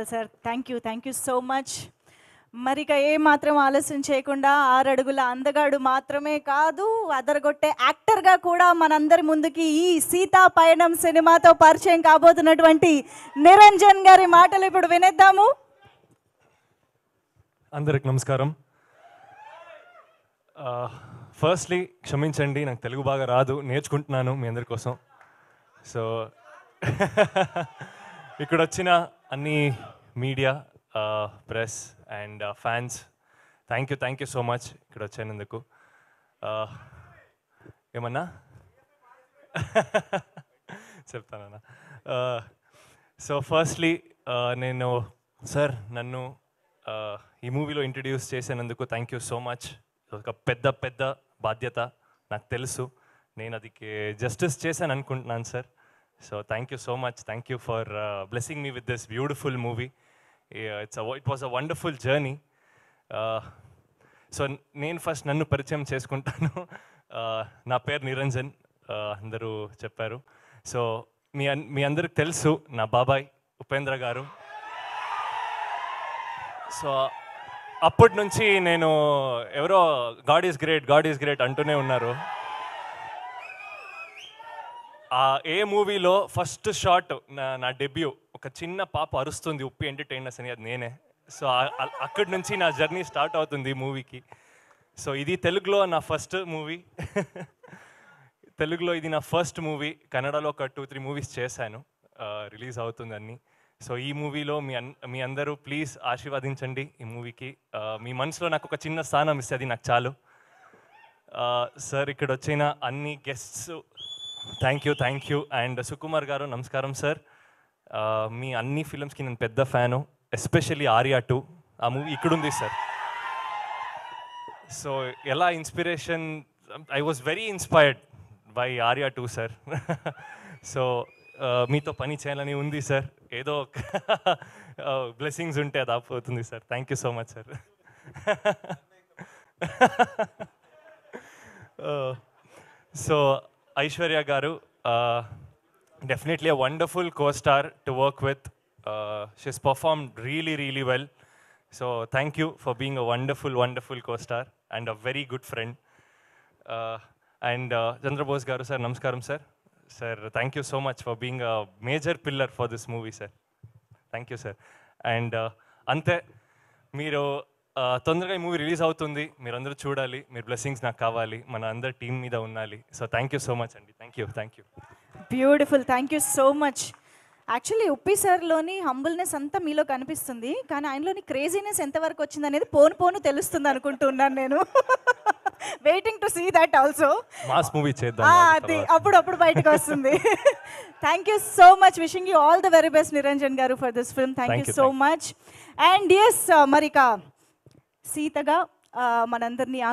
చాలు sir. Thank you so much. మరిక ఏ మాత్రం ఆలస్యం చేయకుండా 6 అడుగుల అందగాడు మాత్రమే కాదు, అదరగొట్టే యాక్టర్గా కూడా మనందరి ముందుకి ఈ సీతా పయనం సినిమాతో పరిచయం కాబోతున్నటువంటి నిరంజన్ గారి మాటలు ఇప్పుడు వినేద్దాము. అందరికి నమస్కారం. ఫస్ట్లీ క్షమించండి, నాకు తెలుగు బాగా రాదు, నేర్చుకుంటున్నాను మీ అందరి కోసం. సో ఇక్కడ వచ్చిన అన్ని media, press and fans, thank you so much ఇక్కడ వచ్చినందుకు. ఏమన్నా చెప్తానన్నా. సో ఫస్ట్లీ నేను సార్ నన్ను ఈ మూవీలో ఇంట్రడ్యూస్ చేసినందుకు థ్యాంక్ యూ సో మచ్. ఒక పెద్ద బాధ్యత నాకు తెలుసు, నేను అది జస్టిస్ చేశాను అనుకుంటున్నాను sir. So thank you so much. Thank you for blessing me with this beautiful movie. It was a wonderful journey. So నేను ఫస్ట్ నన్ను పరిచయం చేసుకుంటాను. నా పేరు నిరంజన్, అందరూ చెప్పారు. సో మీ అందరికి తెలుసు నా బాబాయ్ ఉపేంద్ర గారు. సో అప్పటి నుంచి నేను ఎవరో గాడ్ ఈజ్ గ్రేట్ అంటూనే ఉన్నారు. ఏ మూవీలో ఫస్ట్ షాట్ నా డెబ్యూ, ఒక చిన్న పాప అరుస్తుంది ఉప్పి ఎంటర్టైనర్స్ అని, అది నేనే. సో అక్కడి నుంచి నా జర్నీ స్టార్ట్ అవుతుంది మూవీకి. సో ఇది తెలుగులో నా ఫస్ట్ మూవీ. తెలుగులో ఇది నా ఫస్ట్ మూవీ. కన్నడలో ఒక 2-3 మూవీస్ చేశాను, రిలీజ్ అవుతుంది అన్నీ. సో ఈ మూవీలో మీ అందరూ ప్లీజ్ ఆశీర్వదించండి ఈ మూవీకి. మీ మనసులో నాకు ఒక చిన్న స్థానం ఇస్తే అది నాకు చాలు. సార్ ఇక్కడ వచ్చిన అన్ని guests thank you. And Sukumar గారు నమస్కారం సార్. మీ అన్ని ఫిల్మ్స్కి నేను పెద్ద ఫ్యాను, ఎస్పెషల్లీ ఆర్యా 2. ఆ మూవీ ఇక్కడుంది సార్. సో ఎలా inspiration, I was very inspired by Arya 2 sir. So మీతో పని చేయాలని ఉంది సార్. ఏదో బ్లెస్సింగ్స్ ఉంటే అది ఆపోతుంది sir. Thank you so much sir. So Aishwarya గారు, definitely a wonderful co-star to work with. She's performed really well. So thank you for being a wonderful co-star and a very good friend. And Chandra Bose garu sir, namaskaram sir. Sir, thank you so much for being a major pillar for this movie sir. Thank you sir. And ante మీరు తొందరగా ఈ movie release అవుతుంది, మీరందరూ చూడాలి, మీరు blessings నాకు కావాలి, మన అందరి టీం మీద ఉండాలి. So thank you so much అండి. Thank you. Beautiful. Thank you so much. Actually Uppi సార్లోని హంబుల్నెస్ అంతా మీలో కనిపిస్తుంది, కానీ ఆయనలోని క్రేజీనెస్ ఎంతవరకు వచ్చింది అనేది పోను తెలుస్తుంది అనుకుంటున్నాను నేను. Waiting to see that also. Mass movie చేద్దాం, అది అప్పుడు బయటకు వస్తుంది. Thank you so much. Wishing you all the very best Niranjan గారు for this film. Thank you so much. And yes, మరిక సీతగా మనందరినీ